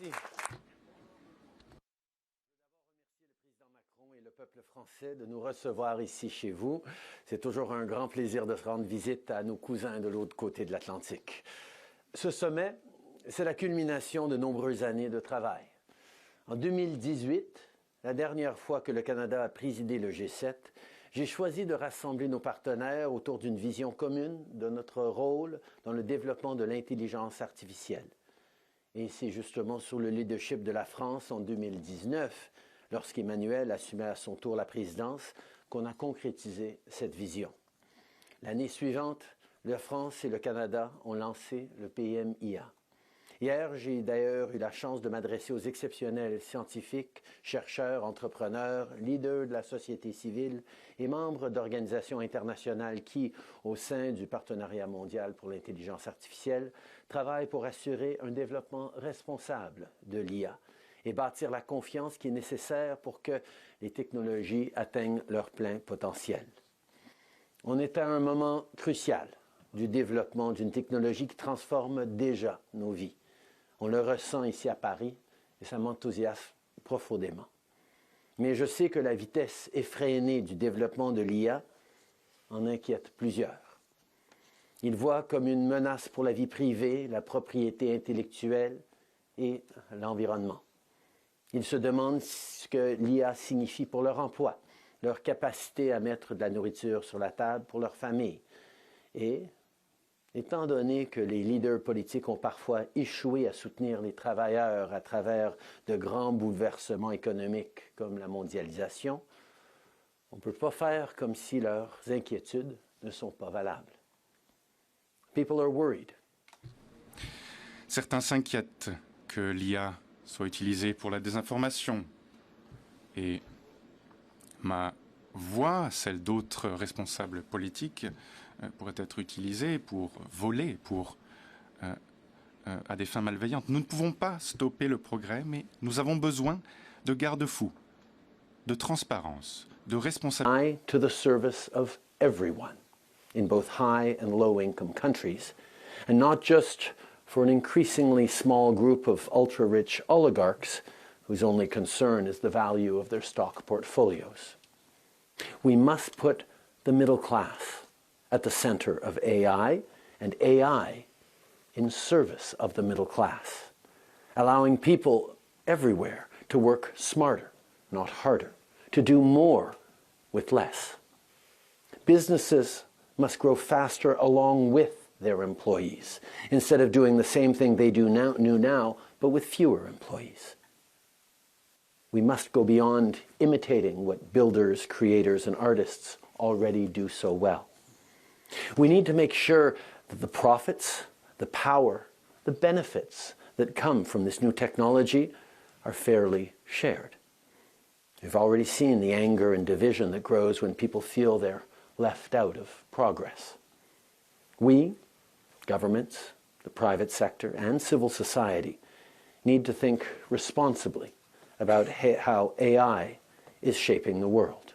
Merci. Et le peuple français de nous recevoir ici chez vous. C'est toujours un grand plaisir de rendre visite à nos cousins de l'autre côté de l'Atlantique. Ce sommet, c'est la culmination de nombreuses années de travail. En 2018, la dernière fois que le Canada a présidé le G7, j'ai choisi de rassembler nos partenaires autour d'une vision commune de notre rôle dans le développement de l'intelligence artificielle. Et c'est justement sous le leadership de la France en 2019, lorsqu'Emmanuel assumait à son tour la présidence, qu'on a concrétisé cette vision. L'année suivante, la France et le Canada ont lancé le PMIA. Hier, j'ai d'ailleurs eu la chance de m'adresser aux exceptionnels scientifiques, chercheurs, entrepreneurs, leaders de la société civile et membres d'organisations internationales qui, au sein du Partenariat mondial pour l'intelligence artificielle, travaillent pour assurer un développement responsable de l'IA et bâtir la confiance qui est nécessaire pour que les technologies atteignent leur plein potentiel. On est à un moment crucial du développement d'une technologie qui transforme déjà nos vies. On le ressent ici à Paris et ça m'enthousiasme profondément. Mais je sais que la vitesse effrénée du développement de l'IA en inquiète plusieurs. Ils voient comme une menace pour la vie privée, la propriété intellectuelle et l'environnement. Ils se demandent ce que l'IA signifie pour leur emploi, leur capacité à mettre de la nourriture sur la table pour leur famille. Et, étant donné que les leaders politiques ont parfois échoué à soutenir les travailleurs à travers de grands bouleversements économiques comme la mondialisation, on ne peut pas faire comme si leurs inquiétudes ne sont pas valables. People are worried. Certains s'inquiètent que l'IA soit utilisée pour la désinformation. Et ma voix, celle d'autres responsables politiques, pourrait être utilisée pour voler, à des fins malveillantes. Nous ne pouvons pas stopper le progrès, mais nous avons besoin de garde-fous, de transparence, de responsabilité. To the service of everyone in both high and low-income countries, and not just for an increasingly small group of ultra-rich oligarchs whose only concern is the value of their stock portfolios. We must put the middle class at the center of AI, and AI in service of the middle class, allowing people everywhere to work smarter, not harder, to do more with less. Businesses must grow faster along with their employees, instead of doing the same thing they do now, but with fewer employees. We must go beyond imitating what builders, creators, and artists already do so well. We need to make sure that the profits, the power, the benefits that come from this new technology are fairly shared. We've already seen the anger and division that grows when people feel they're left out of progress. We, governments, the private sector, and civil society need to think responsibly about how AI is shaping the world.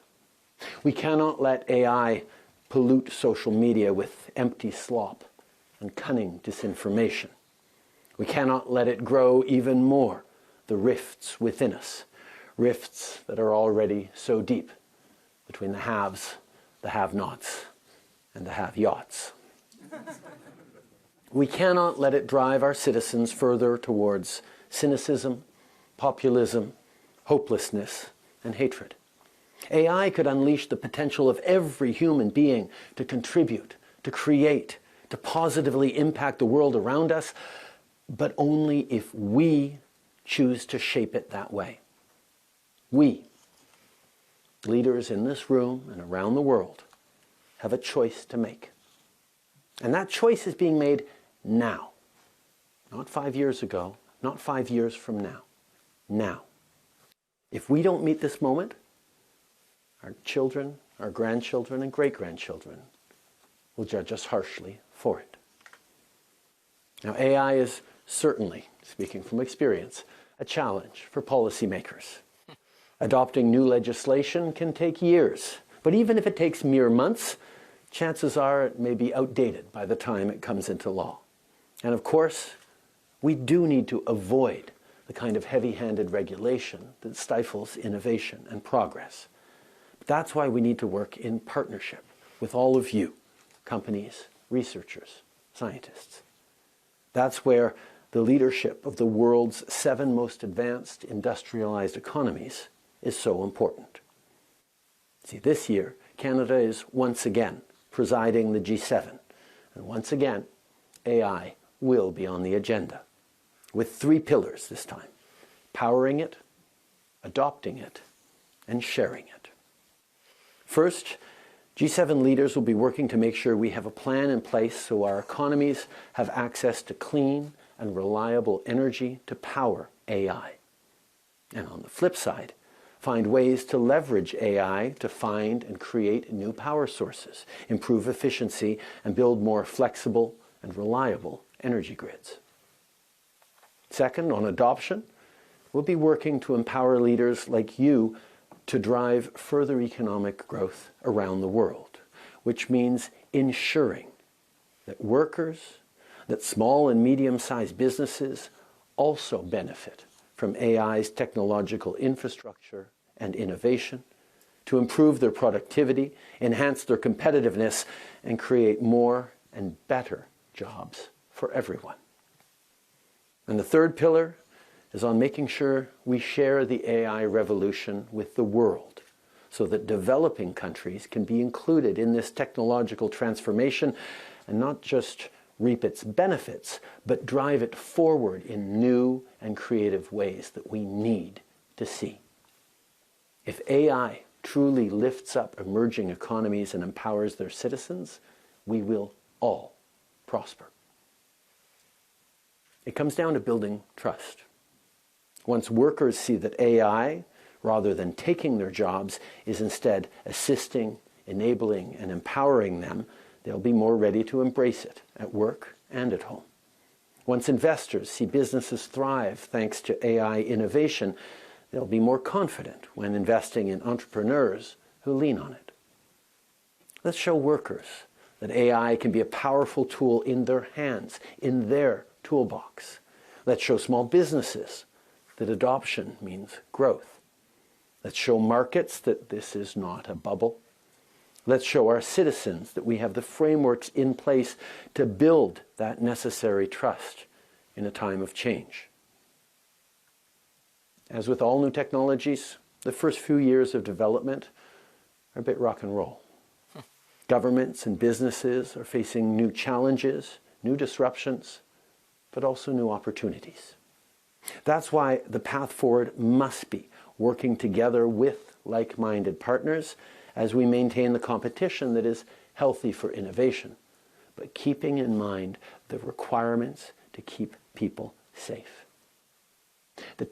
We cannot let AI pollute social media with empty slop and cunning disinformation. We cannot let it grow even more the rifts within us, rifts that are already so deep between the haves, the have-nots, and the have-yachts. We cannot let it drive our citizens further towards cynicism, populism, hopelessness, and hatred. AI could unleash the potential of every human being to contribute, to create, to positively impact the world around us, but only if we choose to shape it that way. We, leaders in this room and around the world, have a choice to make. And that choice is being made now. Not 5 years ago, not 5 years from now. Now. If we don't meet this moment, our children, our grandchildren, and great-grandchildren will judge us harshly for it. Now, AI is certainly, speaking from experience, a challenge for policymakers. Adopting new legislation can take years, but even if it takes mere months, chances are it may be outdated by the time it comes into law. And of course, we do need to avoid the kind of heavy-handed regulation that stifles innovation and progress. That's why we need to work in partnership with all of you, companies, researchers, scientists. That's where the leadership of the world's 7 most advanced industrialized economies is so important. See, this year, Canada is once again presiding the G7. And once again, AI will be on the agenda, with 3 pillars this time: powering it, adopting it, and sharing it. First, G7 leaders will be working to make sure we have a plan in place so our economies have access to clean and reliable energy to power AI. And on the flip side, find ways to leverage AI to find and create new power sources, improve efficiency, and build more flexible and reliable energy grids. Second, on adoption, we'll be working to empower leaders like you to drive further economic growth around the world, which means ensuring that workers, that small and medium-sized businesses also benefit from AI's technological infrastructure and innovation to improve their productivity, enhance their competitiveness, and create more and better jobs for everyone. And the third pillar is on making sure we share the AI revolution with the world so that developing countries can be included in this technological transformation and not just reap its benefits, but drive it forward in new and creative ways that we need to see. If AI truly lifts up emerging economies and empowers their citizens, we will all prosper. It comes down to building trust. Once workers see that AI, rather than taking their jobs, is instead assisting, enabling, and empowering them, they'll be more ready to embrace it at work and at home. Once investors see businesses thrive thanks to AI innovation, they'll be more confident when investing in entrepreneurs who lean on it. Let's show workers that AI can be a powerful tool in their hands, in their toolbox. Let's show small businesses that adoption means growth. Let's show markets that this is not a bubble. Let's show our citizens that we have the frameworks in place to build that necessary trust in a time of change. As with all new technologies, the first few years of development are a bit rock and roll. Governments and businesses are facing new challenges, new disruptions, but also new opportunities. That's why the path forward must be working together with like-minded partners as we maintain the competition that is healthy for innovation, but keeping in mind the requirements to keep people safe. The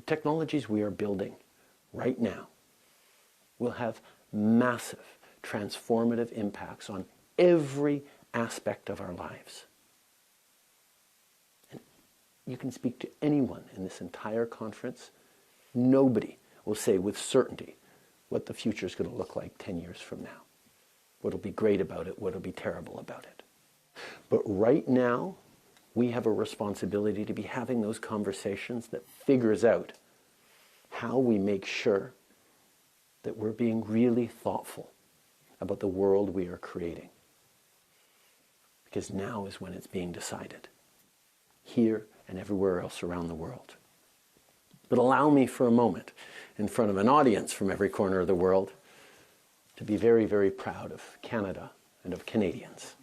technologies we are building right now will have massive transformative impacts on every aspect of our lives. And you can speak to anyone in this entire conference. Nobody will say with certainty what the future is going to look like 10 years from now. What'll be great about it, what'll be terrible about it. But right now, we have a responsibility to be having those conversations that figures out how we make sure that we're being really thoughtful about the world we are creating. Because now is when it's being decided, here and everywhere else around the world. But allow me for a moment, in front of an audience from every corner of the world, to be very, very proud of Canada and of Canadians.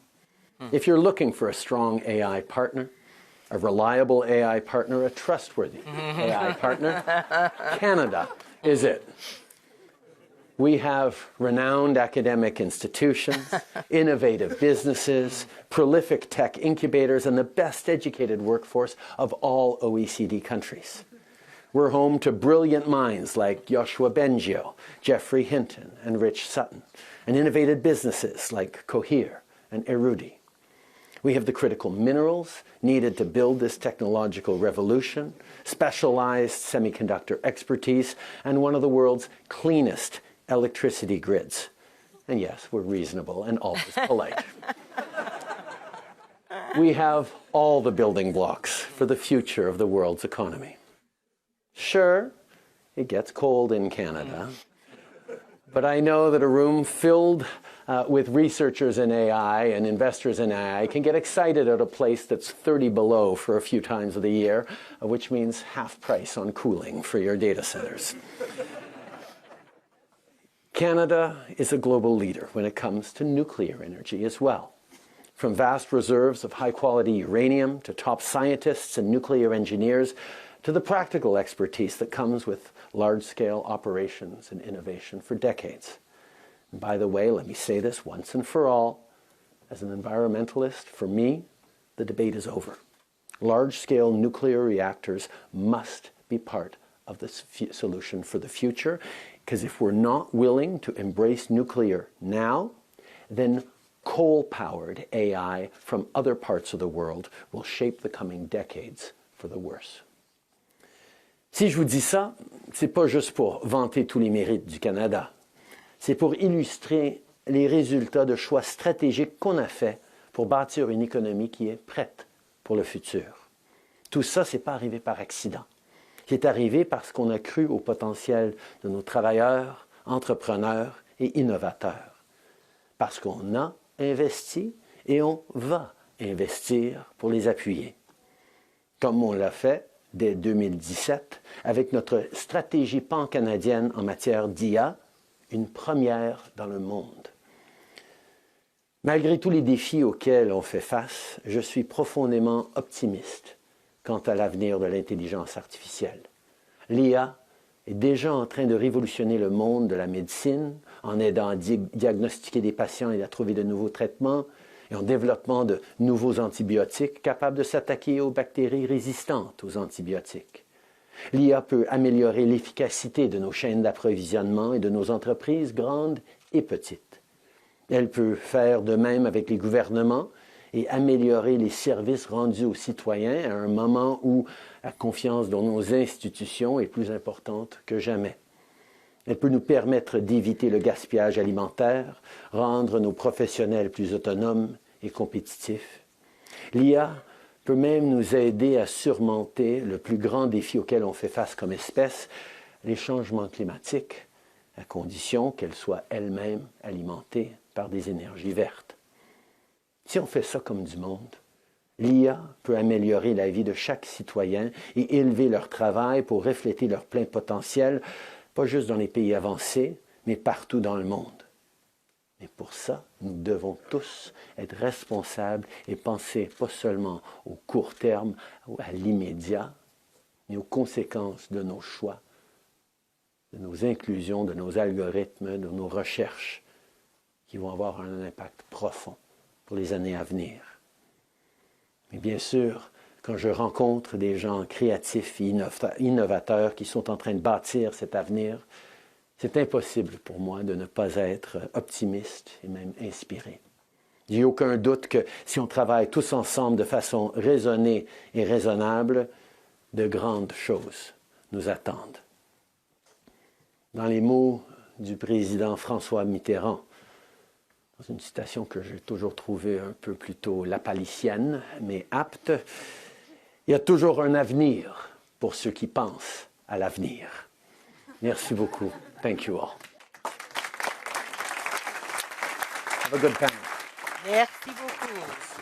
If you're looking for a strong AI partner, a reliable AI partner, a trustworthy AI partner, Canada is it. We have renowned academic institutions, innovative businesses, prolific tech incubators, and the best educated workforce of all OECD countries. We're home to brilliant minds like Joshua Bengio, Jeffrey Hinton, and Rich Sutton, and innovative businesses like Cohere and Erudi. We have the critical minerals needed to build this technological revolution, specialized semiconductor expertise, and one of the world's cleanest electricity grids. And yes, we're reasonable and always polite. We have all the building blocks for the future of the world's economy. Sure, it gets cold in Canada, but I know that a room filled with researchers in AI and investors in AI can get excited at a place that's 30 below for a few times of the year, which means half price on cooling for your data centers. Canada is a global leader when it comes to nuclear energy as well. From vast reserves of high-quality uranium to top scientists and nuclear engineers to the practical expertise that comes with large-scale operations and innovation for decades. And by the way, let me say this once and for all, as an environmentalist, for me, the debate is over. Large-scale nuclear reactors must be part of the solution for the future, because if we're not willing to embrace nuclear now, then coal-powered AI from other parts of the world will shape the coming decades for the worse. Si je vous dis ça, c'est pas juste pour vanter tous les mérites du Canada. C'est pour illustrer les résultats de choix stratégiques qu'on a faits pour bâtir une économie qui est prête pour le futur. Tout ça, c'est pas arrivé par accident. C'est arrivé parce qu'on a cru au potentiel de nos travailleurs, entrepreneurs et innovateurs. Parce qu'on a investi et on va investir pour les appuyer. Comme on l'a fait dès 2017 avec notre stratégie pan-canadienne en matière d'IA, une première dans le monde. Malgré tous les défis auxquels on fait face, je suis profondément optimiste quant à l'avenir de l'intelligence artificielle. L'IA est déjà en train de révolutionner le monde de la médecine en aidant à diagnostiquer des patients et à trouver de nouveaux traitements et en développement de nouveaux antibiotiques capables de s'attaquer aux bactéries résistantes aux antibiotiques. L'IA peut améliorer l'efficacité de nos chaînes d'approvisionnement et de nos entreprises grandes et petites. Elle peut faire de même avec les gouvernements et améliorer les services rendus aux citoyens à un moment où la confiance dans nos institutions est plus importante que jamais. Elle peut nous permettre d'éviter le gaspillage alimentaire, rendre nos professionnels plus autonomes et compétitifs. L'IA peut même nous aider à surmonter le plus grand défi auquel on fait face comme espèce, les changements climatiques, à condition qu'elle soit elle-même alimentée par des énergies vertes. Si on fait ça comme du monde, l'IA peut améliorer la vie de chaque citoyen et élever leur travail pour refléter leur plein potentiel, pas juste dans les pays avancés, mais partout dans le monde. Mais pour ça, nous devons tous être responsables et penser pas seulement au court terme ou à l'immédiat, mais aux conséquences de nos choix, de nos inclusions, de nos algorithmes, de nos recherches, qui vont avoir un impact profond pour les années à venir. Mais bien sûr, quand je rencontre des gens créatifs et innovateurs qui sont en train de bâtir cet avenir, c'est impossible pour moi de ne pas être optimiste et même inspiré. Il n'y a aucun doute que si on travaille tous ensemble de façon raisonnée et raisonnable, de grandes choses nous attendent. Dans les mots du président François Mitterrand, dans une citation que j'ai toujours trouvée un peu plutôt lapalicienne, mais apte, il y a toujours un avenir pour ceux qui pensent à l'avenir. Merci beaucoup. Thank you all. Have a good time. Merci beaucoup.